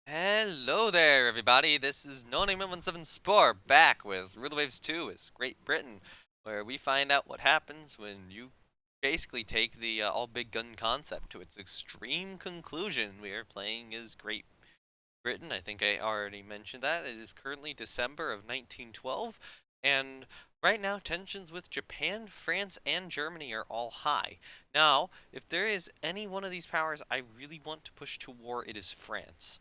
Hello there, everybody. This is No Name 17 Spore back with Rule Waves 2 is Great Britain, where we find out what happens when you basically take the all big gun concept to its extreme conclusion. We are playing as Great Britain. I think I already mentioned that. It is currently December of 1912, and right now tensions with Japan, France, and Germany are all high. Now, if there is any one of these powers I really want to push to war, it is France.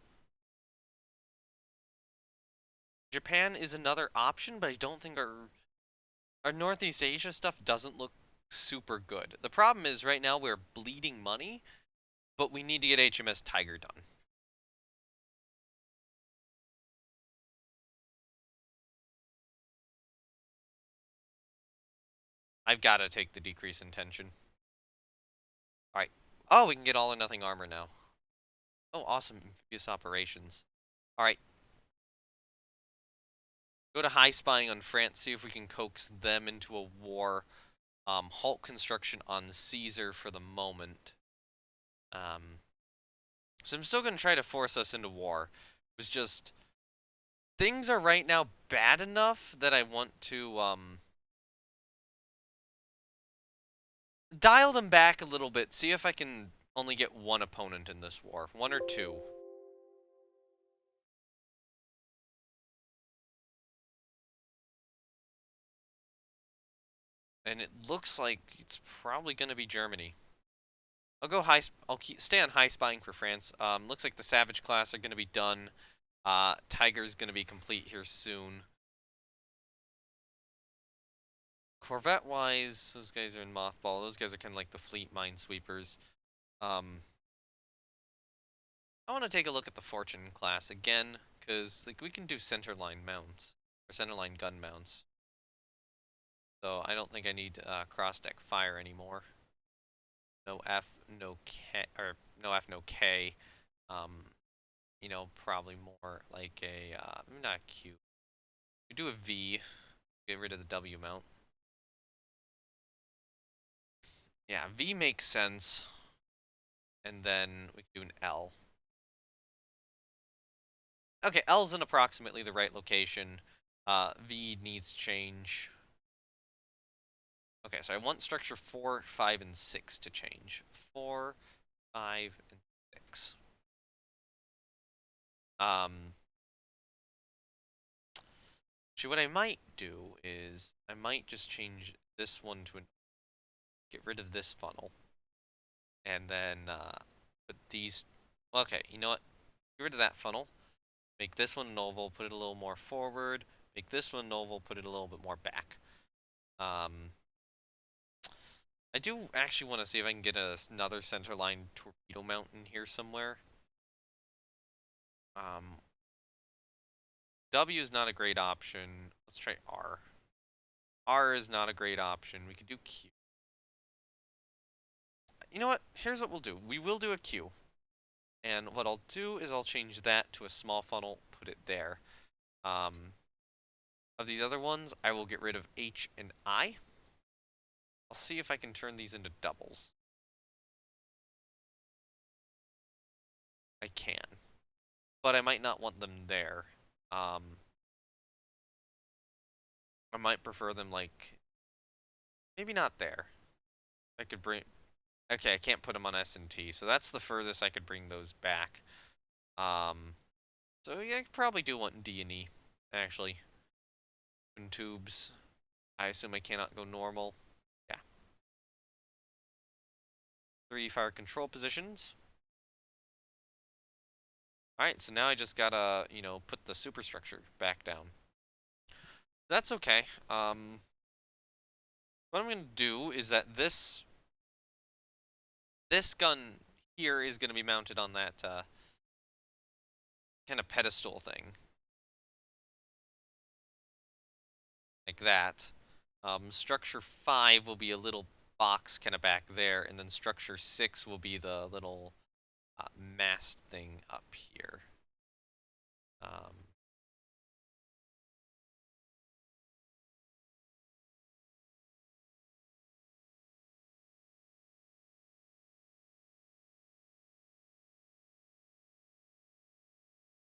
Japan is another option, but I don't think our Northeast Asia stuff doesn't look super good. The problem is right now we're bleeding money, but we need to get HMS Tiger done. I've got to take the decrease in tension. All right. Oh, we can get all or nothing armor now. Oh, awesome. Amphibious operations. All right. Go to high spying on France, see if we can coax them into a war. Halt construction on Caesar for the moment. Um, so I'm still going to try to force us into war. It was just things are right now bad enough that I want to dial them back a little bit, see if I can only get one opponent in this war, one or two. And it looks like it's probably going to be Germany. I'll go high. I'll stay on high spying for France. Looks like the Savage class are going to be done. Tiger's going to be complete here soon. Corvette-wise, those guys are in mothball. Those guys are kind of like the fleet minesweepers. Um, I want to take a look at the Fortune class again, because like we can do centerline mounts or centerline gun mounts. So I don't think I need cross deck fire anymore. No F, no K, or no F, no K. Um, probably more like a not Q. We do a V. Get rid of the W mount. Yeah, V makes sense, and then we can do an L. Okay, L's in approximately the right location. V needs change. Okay, so I want structure 4, 5, and 6 to change. 4, 5, and 6. Um, actually, what I might do is I might just change this one to get rid of this funnel, and then put these. Okay, you know what? Get rid of that funnel. Make this one an oval. Put it a little more forward. Make this one an oval. Put it a little bit more back. Um, I do actually want to see if I can get another centerline torpedo mount in here somewhere. Um, W is not a great option. Let's try R. R is not a great option. We could do Q. You know what? Here's what we'll do. We will do a Q. And what I'll do is I'll change that to a small funnel, put it there. Of these other ones, I will get rid of H and I. I'll see if I can turn these into doubles. I can. But I might not want them there. Um, I might prefer them like, maybe not there. I could bring, okay, I can't put them on S and T, so that's the furthest I could bring those back. Um, so yeah, I probably do want D and E, actually. And tubes. I assume I cannot go normal. Yeah. 3 fire control positions. Alright, so now I just gotta, put the superstructure back down. That's okay. What I'm gonna do is that this gun here is gonna be mounted on that kind of pedestal thing. Like that. Structure 5 will be a little box kind of back there, and then structure 6 will be the little mast thing up here. Um,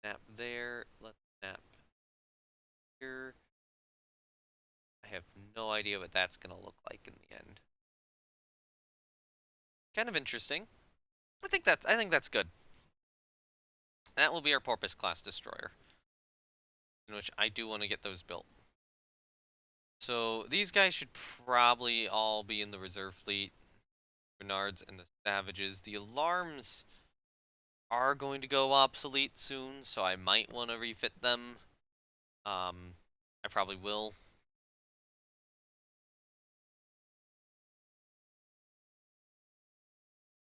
Snap there. Let's snap here. I have no idea what that's gonna look like in the end. Kind of interesting. I think that's good. That will be our Porpoise class destroyer, in which I do want to get those built. So these guys should probably all be in the reserve fleet. Bernards and the Savages. The alarms are going to go obsolete soon, so I might want to refit them. I probably will.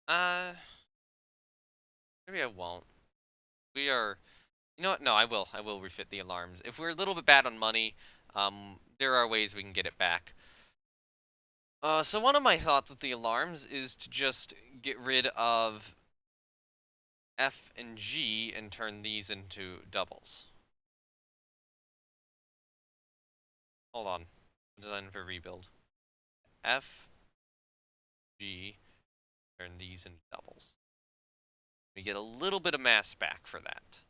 Uh, Maybe I won't. We are, you know what? No, I will. I will refit the alarms. If we're a little bit bad on money, there are ways we can get it back. So one of my thoughts with the alarms is to just get rid of F and G and turn these into doubles. Hold on. Design for rebuild. F, G, turn these into doubles. We get a little bit of mass back for that.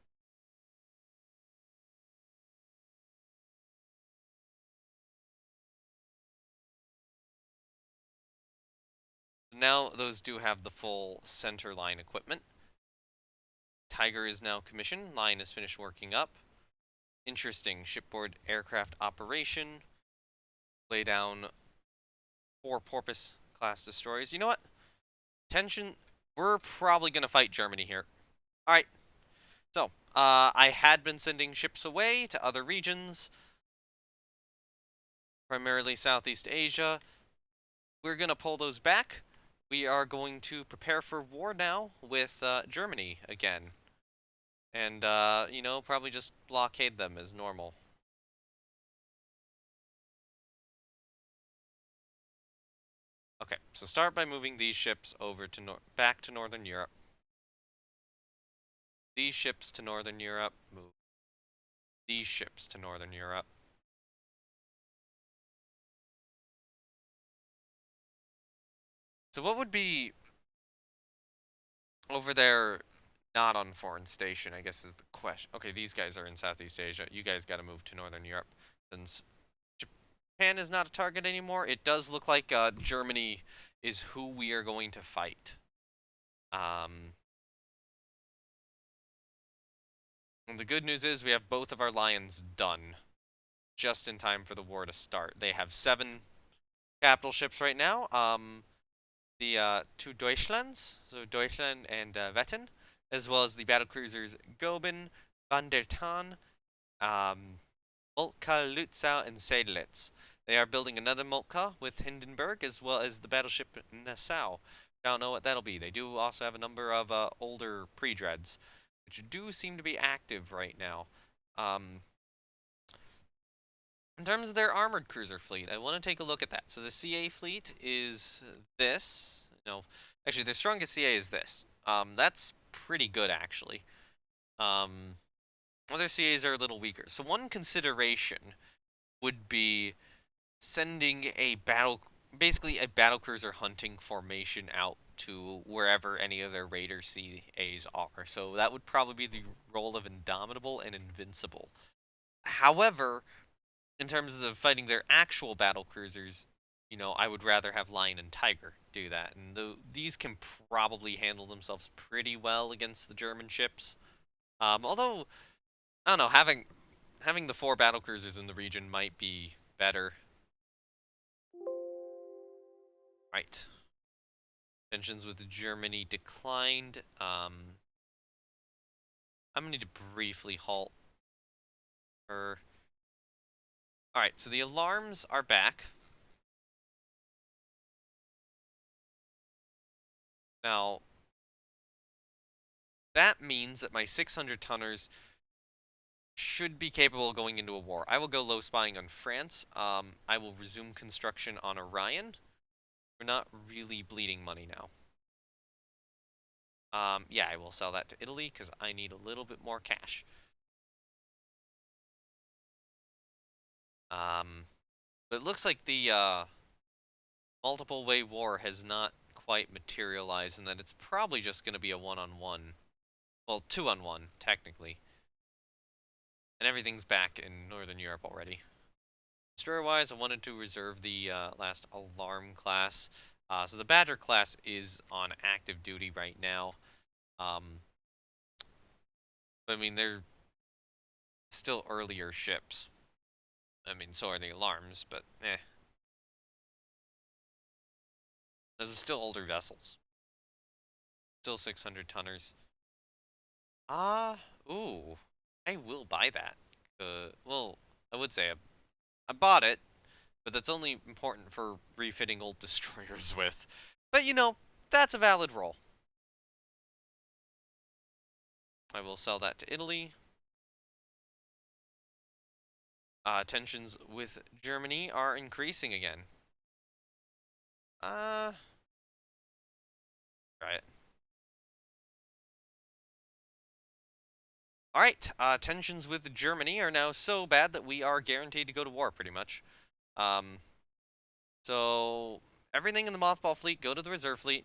Now those do have the full center line equipment. Tiger is now commissioned. Line is finished working up. Interesting. Shipboard aircraft operation. Lay down 4 Porpoise class destroyers. You know what? Tension. We're probably going to fight Germany here. Alright. So, I had been sending ships away to other regions. Primarily Southeast Asia. We're going to pull those back. We are going to prepare for war now with Germany again. And, probably just blockade them as normal. Okay, so start by moving these ships over to back to Northern Europe. These ships to Northern Europe. Move these ships to Northern Europe. So what would be over there not on foreign station, I guess is the question. Okay, these guys are in Southeast Asia. You guys got to move to Northern Europe. Since Japan is not a target anymore, it does look like Germany is who we are going to fight. And the good news is we have both of our lions done just in time for the war to start. They have 7 capital ships right now. The 2 Deutschlands, so Deutschland and Wetten, as well as the battlecruisers Goben, Van der Tann, Moltke, Lützow, and Seydlitz. They are building another Moltke with Hindenburg, as well as the battleship Nassau. I don't know what that'll be. They do also have a number of older pre-dreads, which do seem to be active right now. In terms of their armored cruiser fleet, I want to take a look at that. So the CA fleet is this. No, actually, their strongest CA is this. That's pretty good, actually. Other CAs are a little weaker. So one consideration would be sending basically a battlecruiser hunting formation out to wherever any of their Raider CAs are. So that would probably be the role of Indomitable and Invincible. However, in terms of fighting their actual battle cruisers, I would rather have Lion and Tiger do that. And these can probably handle themselves pretty well against the German ships. Although, I don't know, having the 4 battle cruisers in the region might be better. Right. Tensions with Germany declined. I'm gonna need to briefly halt her. Alright, so the alarms are back. Now, that means that my 600 tonners should be capable of going into a war. I will go low spying on France. I will resume construction on Orion. We're not really bleeding money now. Yeah, I will sell that to Italy because I need a little bit more cash. But it looks like the multiple way war has not quite materialized, and that it's probably just going to be a one-on-one. Well, 2-on-1 technically. And everything's back in Northern Europe already. Destroyer-wise, I wanted to reserve the last Alarm class. So the Badger class is on active duty right now. Um, I mean, they're still earlier ships. I mean, so are the Alarms, but eh. Those are still older vessels. Still 600 tonners. Ah, ooh. I will buy that. Well, I would say I bought it, but that's only important for refitting old destroyers with. But you know, that's a valid roll. I will sell that to Italy. Tensions with Germany are increasing again. Try it. Alright, tensions with Germany are now so bad that we are guaranteed to go to war, pretty much. Um, so, everything in the Mothball fleet, go to the reserve fleet.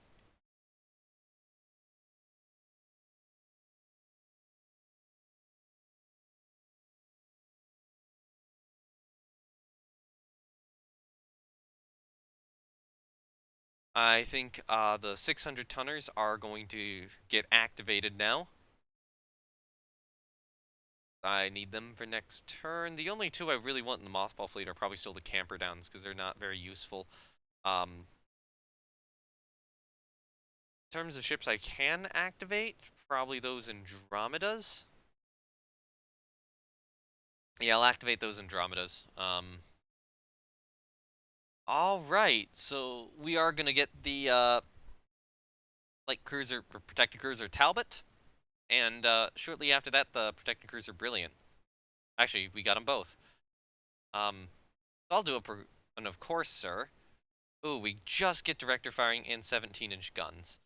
I think the 600 tonners are going to get activated now. I need them for next turn. The only two I really want in the Mothball fleet are probably still the Camper Downs, because they're not very useful. In terms of ships I can activate, probably those Andromedas. Yeah, I'll activate those Andromedas. Alright, so we are gonna get the light cruiser, protected cruiser Talbot, and shortly after that, the protected cruiser Brilliant. Actually, we got them both. I'll do and of course, sir. Ooh, we just get director firing and 17-inch guns.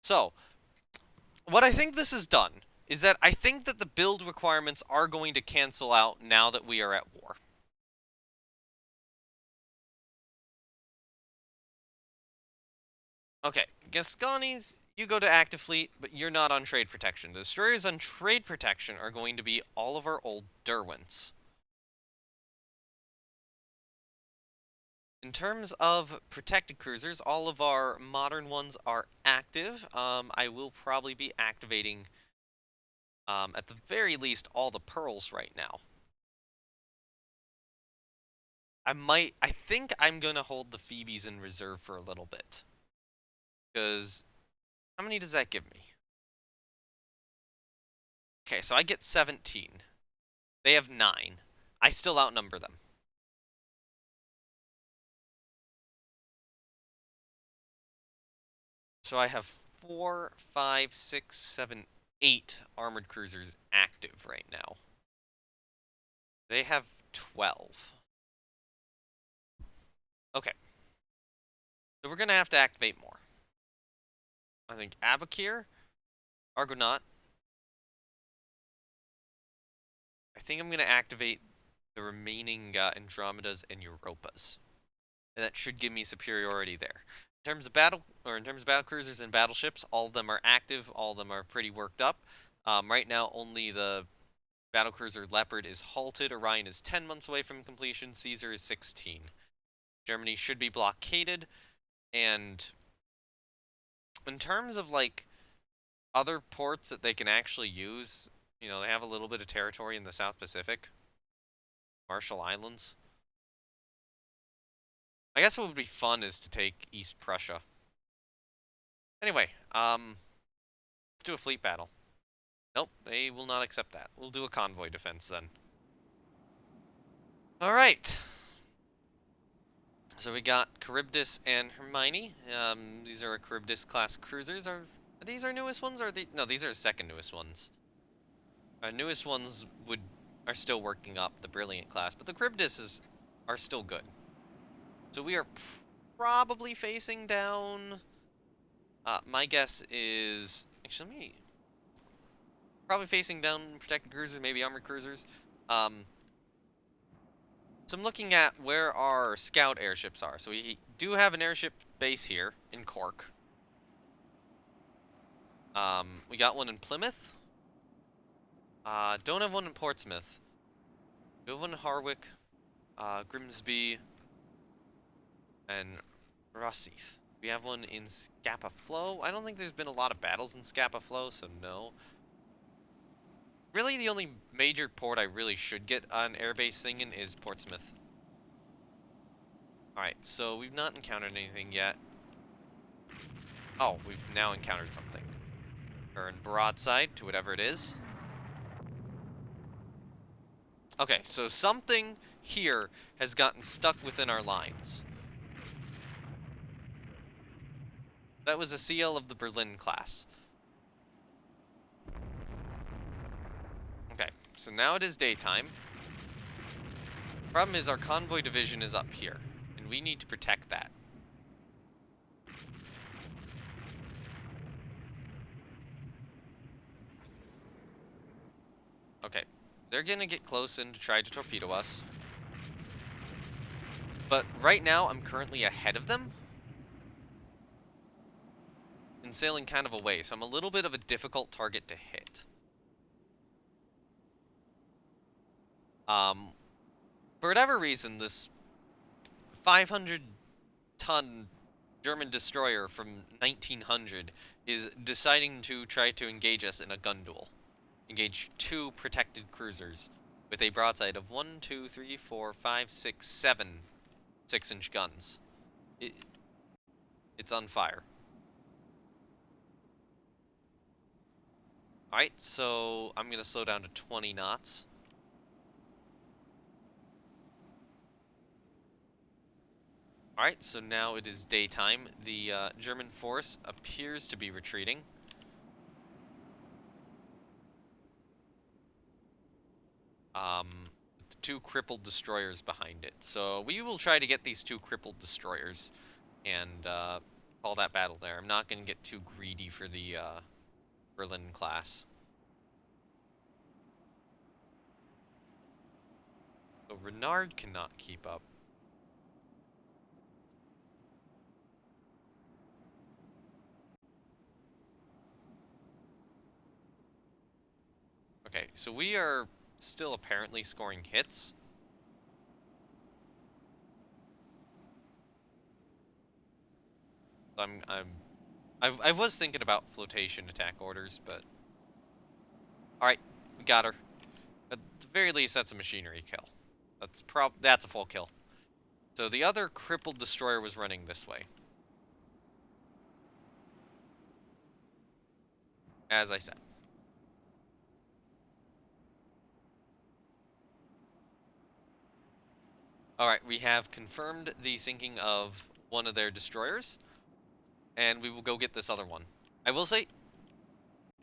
So, what I think this has done is that I think that the build requirements are going to cancel out now that we are at war. Okay, Gasconis, you go to active fleet, but you're not on trade protection. The destroyers on trade protection are going to be all of our old Derwents. In terms of protected cruisers, all of our modern ones are active. I will probably be activating, at the very least, all the Pearls right now. I think I'm gonna hold the Phoebes in reserve for a little bit. Because, how many does that give me? Okay, so I get 17. They have 9. I still outnumber them. So I have 4, 5, 6, 7, 8 armored cruisers active right now. They have 12. Okay. So we're gonna have to activate more. I think Abakir, Argonaut. I think I'm gonna activate the remaining Andromedas and Europas. And that should give me superiority there. In terms of battle cruisers and battleships, all of them are active, all of them are pretty worked up. Right now, only the battlecruiser Leopard is halted. Orion is 10 months away from completion. Caesar is 16. Germany should be blockaded. And in terms of like other ports that they can actually use, you know, they have a little bit of territory in the South Pacific, Marshall Islands. I guess what would be fun is to take East Prussia. Anyway, let's do a fleet battle. Nope, they will not accept that. We'll do a convoy defense then. Alright. So we got Charybdis and Hermione. These are Charybdis class cruisers. Are these our newest ones? Or no, these are the second newest ones. Our newest ones are still working up the Brilliant class, but the Charybdis are still good. So we are probably facing down. My guess is actually probably facing down protected cruisers, maybe armored cruisers. So I'm looking at where our scout airships are. So we do have an airship base here in Cork. We got one in Plymouth. Don't have one in Portsmouth. We have one in Harwick, Grimsby, and Rosyth. We have one in Scapa Flow. I don't think there's been a lot of battles in Scapa Flow, so no. Really, the only major port I really should get an airbase thing in is Portsmouth. Alright, so we've not encountered anything yet. Oh, we've now encountered something. Turn broadside to whatever it is. Okay, so something here has gotten stuck within our lines. That was a CL of the Berlin class. Okay, so now it is daytime. Problem is our convoy division is up here, and we need to protect that. Okay, they're gonna get close in to try to torpedo us. But right now, I'm currently ahead of them. And sailing kind of away, so I'm a little bit of a difficult target to hit. For whatever reason, this 500-ton German destroyer from 1900 is deciding to try to engage us in a gun duel. Engage 2 protected cruisers with a broadside of 1, 2, 3, 4, 5, 6, 7 6-inch guns. It's on fire. Alright, so I'm going to slow down to 20 knots. Alright, so now it is daytime. The German force appears to be retreating. The 2 crippled destroyers behind it. So we will try to get these 2 crippled destroyers and call that battle there. I'm not going to get too greedy for the Berlin class. So Renard cannot keep up. Okay, so we are still apparently scoring hits. I was thinking about flotation attack orders, but alright, we got her. At the very least, that's a machinery kill. That's a full kill. So the other crippled destroyer was running this way. As I said. Alright, we have confirmed the sinking of one of their destroyers, and we will go get this other one. I will say,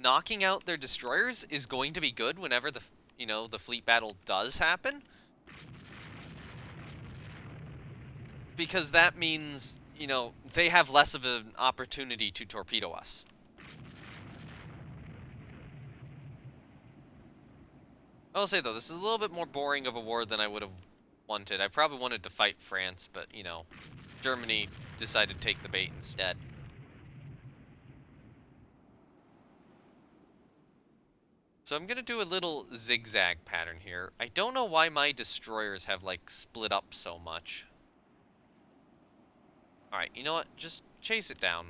knocking out their destroyers is going to be good whenever the fleet battle does happen. Because that means, they have less of an opportunity to torpedo us. I will say, though, this is a little bit more boring of a war than I would have wanted. I probably wanted to fight France, but, Germany decided to take the bait instead. So I'm going to do a little zigzag pattern here. I don't know why my destroyers have, split up so much. Alright, you know what? Just chase it down.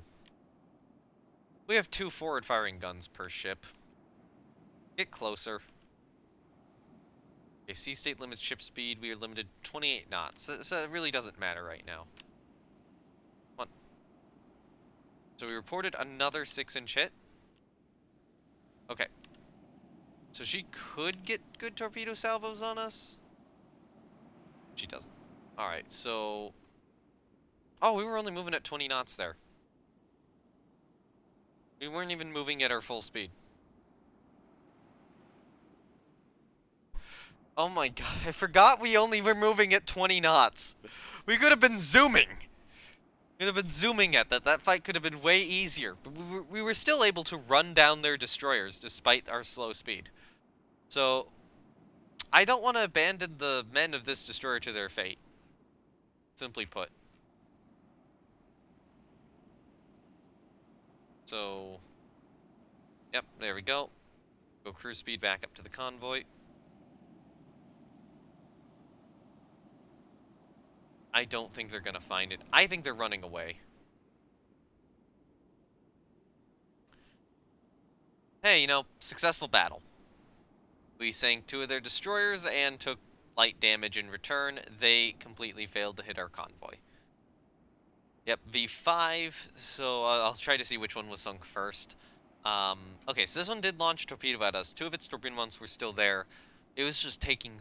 We have 2 forward-firing guns per ship. Get closer. Okay, sea state limits ship speed. We are limited 28 knots. So it really doesn't matter right now. Come on. So we reported another 6-inch hit. Okay. So she could get good torpedo salvos on us. She doesn't. Alright, so... Oh, we were only moving at 20 knots there. We weren't even moving at our full speed. Oh my god, I forgot we only were moving at 20 knots. We could have been zooming. We could have been zooming at that. That fight could have been way easier. But we were still able to run down their destroyers despite our slow speed. So, I don't want to abandon the men of this destroyer to their fate. Simply put. So, yep, there we go. Go cruise speed back up to the convoy. I don't think they're gonna find it. I think they're running away. Hey, successful battle. We sank 2 of their destroyers and took light damage in return. They completely failed to hit our convoy. Yep, V5. So I'll try to see which one was sunk first. Okay, so this one did launch a torpedo at us. 2 of its torpedo ones were still there. It was just taking,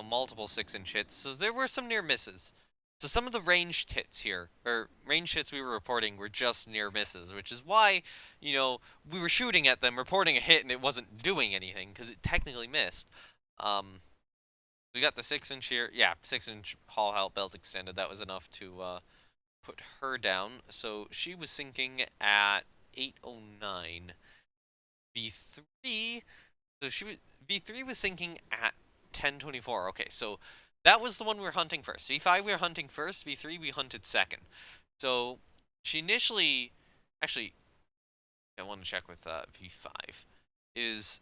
multiple 6-inch hits. So there were some near misses. So some of the ranged hits here, or ranged hits we were reporting, were just near misses, which is why, we were shooting at them, reporting a hit, and it wasn't doing anything because it technically missed. Um, we got the 6-inch here. Yeah, 6-inch hull height belt extended. That was enough to put her down. So she was sinking at 809. V3, so V3 was sinking at 1024. Okay, so that was the one we were hunting first. V5 we were hunting first. V3 we hunted second. So she initially, actually, I want to check with V5. Is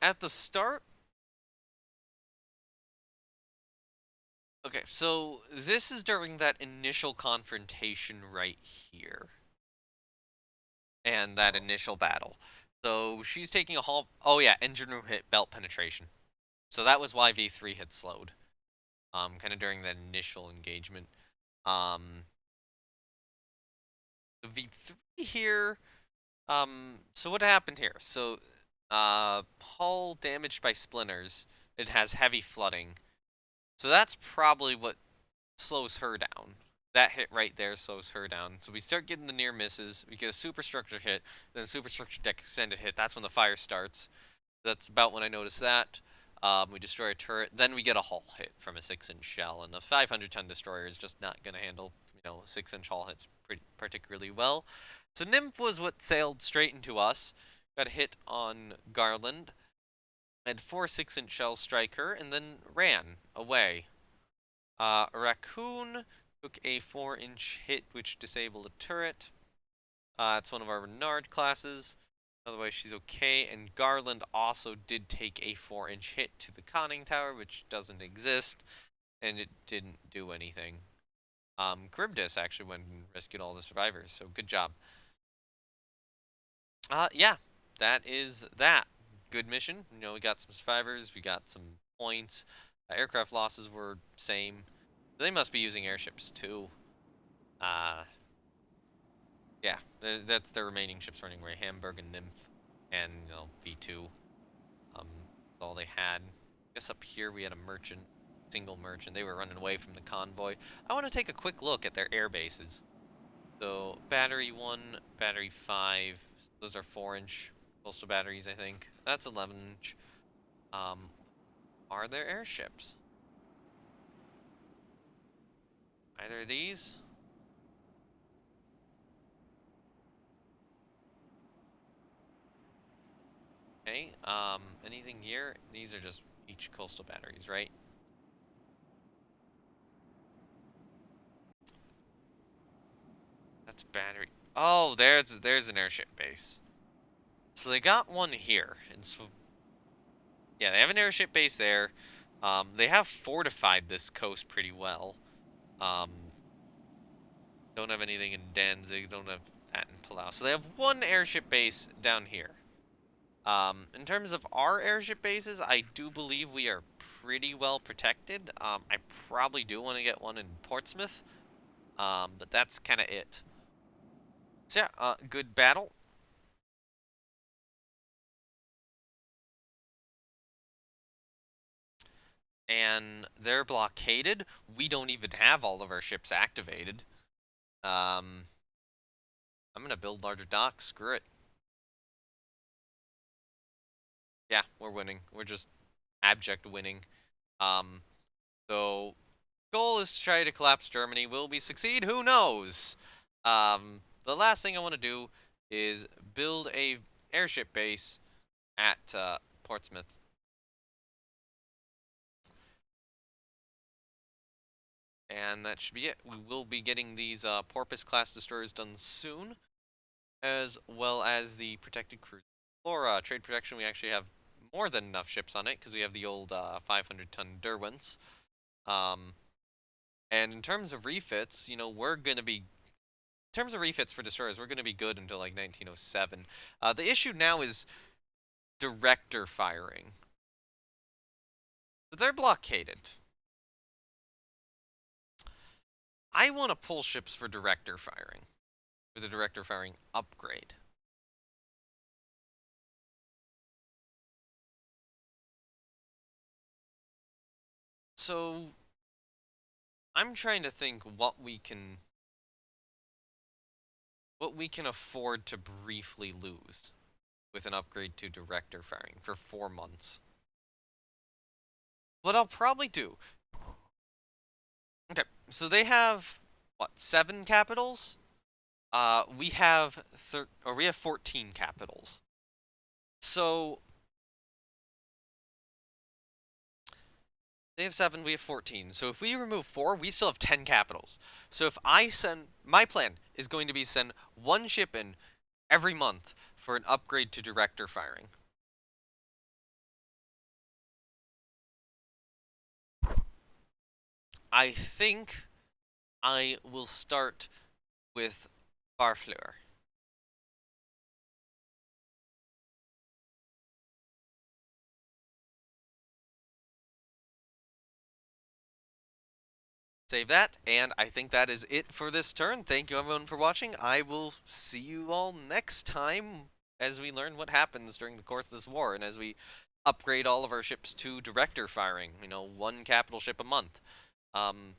at the start. Okay, so this is during that initial confrontation right here. And that initial battle. So she's taking a haul. Oh yeah, engine room hit belt penetration. So that was why V3 had slowed. Kind of during that initial engagement. V3 here. So what happened here? So, hull damaged by splinters. It has heavy flooding. So that's probably what slows her down. That hit right there slows her down. So we start getting the near misses. We get a superstructure hit, then a superstructure deck extended hit. That's when the fire starts. That's about when I noticed that. We destroy a turret. Then we get a hull hit from a 6-inch shell, and a 500-ton destroyer is just not going to handle 6-inch hull hits particularly well. So Nymph was what sailed straight into us. Got a hit on Garland. Had 4 6-inch shells strike her, and then ran away. Raccoon took a 4-inch hit, which disabled a turret. It's one of our Renard classes. Otherwise, she's okay. And Garland also did take a 4-inch hit to the conning tower, which doesn't exist, and it didn't do anything. Charybdis actually went and rescued all the survivors, so good job. Yeah, that is that. Good mission. We got some survivors, we got some points. Aircraft losses were same. They must be using airships too. Uh, yeah, that's the remaining ships running away. Hamburg and Nymph, and V2. Um, all they had. I guess up here we had a merchant, single merchant. They were running away from the convoy. I want to take a quick look at their air bases. So battery 1, battery 5. Those are 4-inch coastal batteries, I think. That's 11-inch. Um, are there airships? Either of these? Okay. Anything here? These are just each coastal batteries, right? That's battery. Oh, there's an airship base. So they got one here, and so yeah, they have an airship base there. They have fortified this coast pretty well. Um, don't have anything in Danzig, don't have that in Palau. So they have one airship base down here. In terms of our airship bases, I do believe we are pretty well protected. I probably do want to get one in Portsmouth, but that's kind of it. So yeah, good battle. And they're blockaded. We don't even have all of our ships activated. I'm gonna build larger docks. Screw it. Yeah, we're winning. We're just abject winning. Um, so goal is to try to collapse Germany. Will we succeed? Who knows? The last thing I want to do is build a airship base at Portsmouth. And that should be it. We will be getting these Porpoise class destroyers done soon, as well as the protected cruiser. For trade protection, we actually have more than enough ships on it because we have the old 500-ton Derwents. Um, and in terms of refits, we're gonna be in terms of refits for destroyers, we're gonna be good until like 1907. The issue now is director firing. But they're blockaded. I want to pull ships for director firing, for the director firing upgrade. So I'm trying to think what we can afford to briefly lose with an upgrade to director firing for 4 months. What I'll probably do. Okay, so they have what, 7 capitals? We have 14 capitals. So they have 7, we have 14. So if we remove 4, we still have 10 capitals. So if I send, my plan is going to be send 1 ship in every month for an upgrade to director firing. I think I will start with Barfleur. Save that, and I think that is it for this turn. Thank you everyone for watching. I will see you all next time as we learn what happens during the course of this war and as we upgrade all of our ships to director firing, 1 capital ship a month. Um,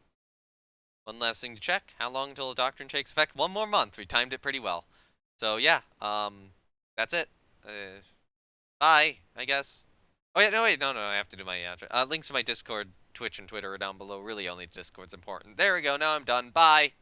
one last thing to check, how long until the doctrine takes effect? 1 more month, we timed it pretty well. So yeah, that's it. Bye, I guess. Oh yeah, no wait, no, I have to do my outro. Links to my Discord, Twitch, and Twitter are down below. Really, only Discord's important. There we go. Now I'm done. Bye.